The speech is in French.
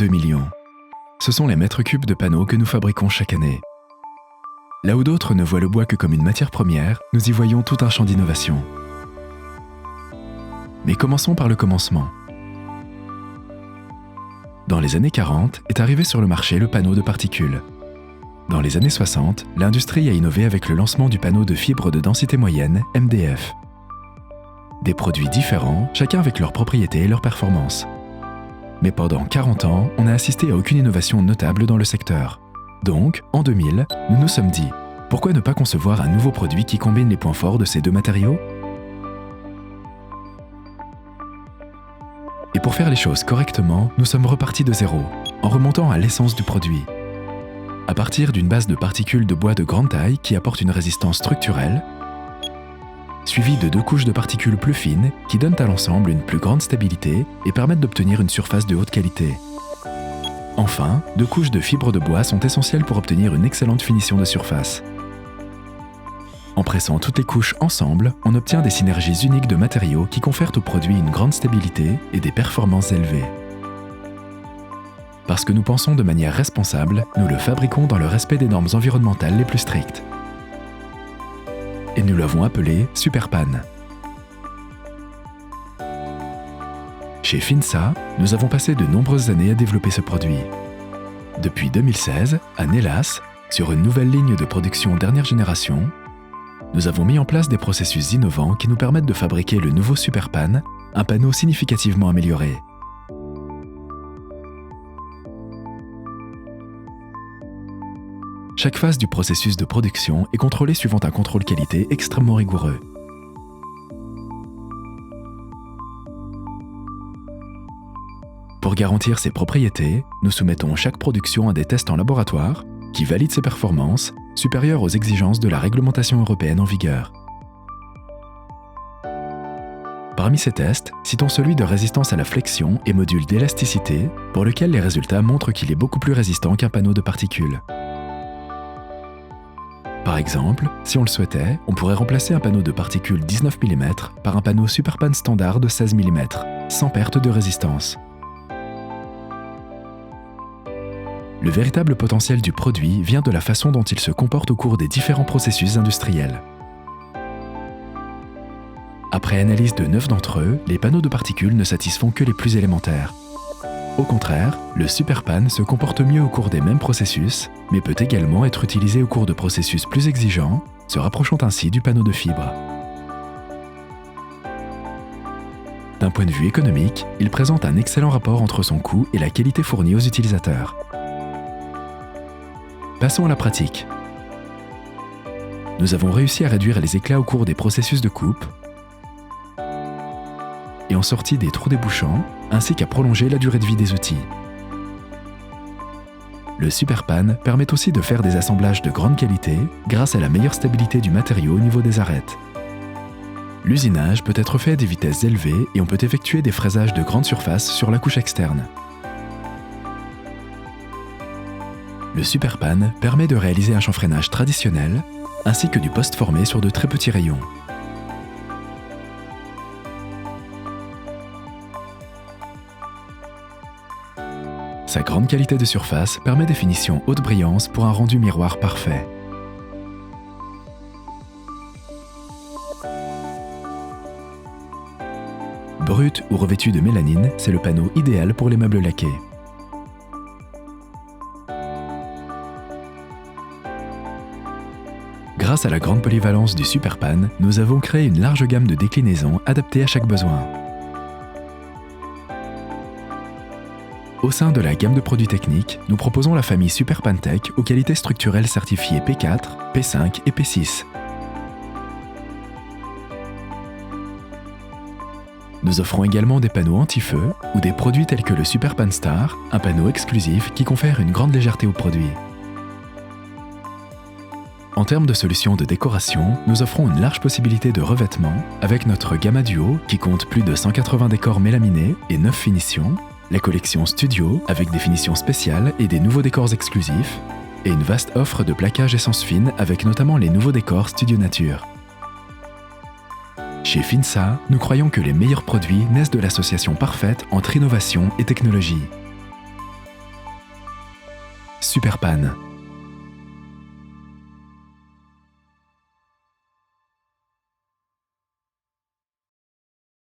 2 millions. Ce sont les mètres cubes de panneaux que nous fabriquons chaque année. Là où d'autres ne voient le bois que comme une matière première, nous y voyons tout un champ d'innovation. Mais commençons par le commencement. Dans les années 40 est arrivé sur le marché le panneau de particules. Dans les années 60, l'industrie a innové avec le lancement du panneau de fibre de densité moyenne, MDF. Des produits différents, chacun avec leurs propriétés et leurs performances. Mais pendant 40 ans, on n'a assisté à aucune innovation notable dans le secteur. Donc, en 2000, nous nous sommes dit, pourquoi ne pas concevoir un nouveau produit qui combine les points forts de ces deux matériaux ? Et pour faire les choses correctement, nous sommes repartis de zéro, en remontant à l'essence du produit. À partir d'une base de particules de bois de grande taille qui apportent une résistance structurelle, suivie de 2 couches de particules plus fines qui donnent à l'ensemble une plus grande stabilité et permettent d'obtenir une surface de haute qualité. Enfin, 2 couches de fibres de bois sont essentielles pour obtenir une excellente finition de surface. En pressant toutes les couches ensemble, on obtient des synergies uniques de matériaux qui confèrent au produit une grande stabilité et des performances élevées. Parce que nous pensons de manière responsable, nous le fabriquons dans le respect des normes environnementales les plus strictes. Et nous l'avons appelé Superpan. Chez Finsa, nous avons passé de nombreuses années à développer ce produit. Depuis 2016, à Nélas, sur une nouvelle ligne de production dernière génération, nous avons mis en place des processus innovants qui nous permettent de fabriquer le nouveau Superpan, un panneau significativement amélioré. Chaque phase du processus de production est contrôlée suivant un contrôle qualité extrêmement rigoureux. Pour garantir ses propriétés, nous soumettons chaque production à des tests en laboratoire qui valident ses performances, supérieures aux exigences de la réglementation européenne en vigueur. Parmi ces tests, citons celui de résistance à la flexion et module d'élasticité, pour lequel les résultats montrent qu'il est beaucoup plus résistant qu'un panneau de particules. Par exemple, si on le souhaitait, on pourrait remplacer un panneau de particules 19 mm par un panneau Superpan standard de 16 mm, sans perte de résistance. Le véritable potentiel du produit vient de la façon dont il se comporte au cours des différents processus industriels. Après analyse de 9 d'entre eux, les panneaux de particules ne satisfont que les plus élémentaires. Au contraire, le Superpan se comporte mieux au cours des mêmes processus, mais peut également être utilisé au cours de processus plus exigeants, se rapprochant ainsi du panneau de fibre. D'un point de vue économique, il présente un excellent rapport entre son coût et la qualité fournie aux utilisateurs. Passons à la pratique. Nous avons réussi à réduire les éclats au cours des processus de coupe et en sortie des trous débouchants, ainsi qu'à prolonger la durée de vie des outils. Le Superpan permet aussi de faire des assemblages de grande qualité grâce à la meilleure stabilité du matériau au niveau des arêtes. L'usinage peut être fait à des vitesses élevées et on peut effectuer des fraisages de grande surface sur la couche externe. Le Superpan permet de réaliser un chanfreinage traditionnel ainsi que du post-formé sur de très petits rayons. Sa grande qualité de surface permet des finitions haute brillance pour un rendu miroir parfait. Brut ou revêtu de mélanine, c'est le panneau idéal pour les meubles laqués. Grâce à la grande polyvalence du Superpan, nous avons créé une large gamme de déclinaisons adaptées à chaque besoin. Au sein de la gamme de produits techniques, nous proposons la famille Superpan Tech aux qualités structurelles certifiées P4, P5 et P6. Nous offrons également des panneaux anti-feu ou des produits tels que le Superpan Star, un panneau exclusif qui confère une grande légèreté au produit. En termes de solutions de décoration, nous offrons une large possibilité de revêtement avec notre Gamma Duo qui compte plus de 180 décors mélaminés et 9 finitions, la collection Studio avec des finitions spéciales et des nouveaux décors exclusifs, et une vaste offre de plaquage essence fine avec notamment les nouveaux décors Studio Nature. Chez Finsa, nous croyons que les meilleurs produits naissent de l'association parfaite entre innovation et technologie. super panne.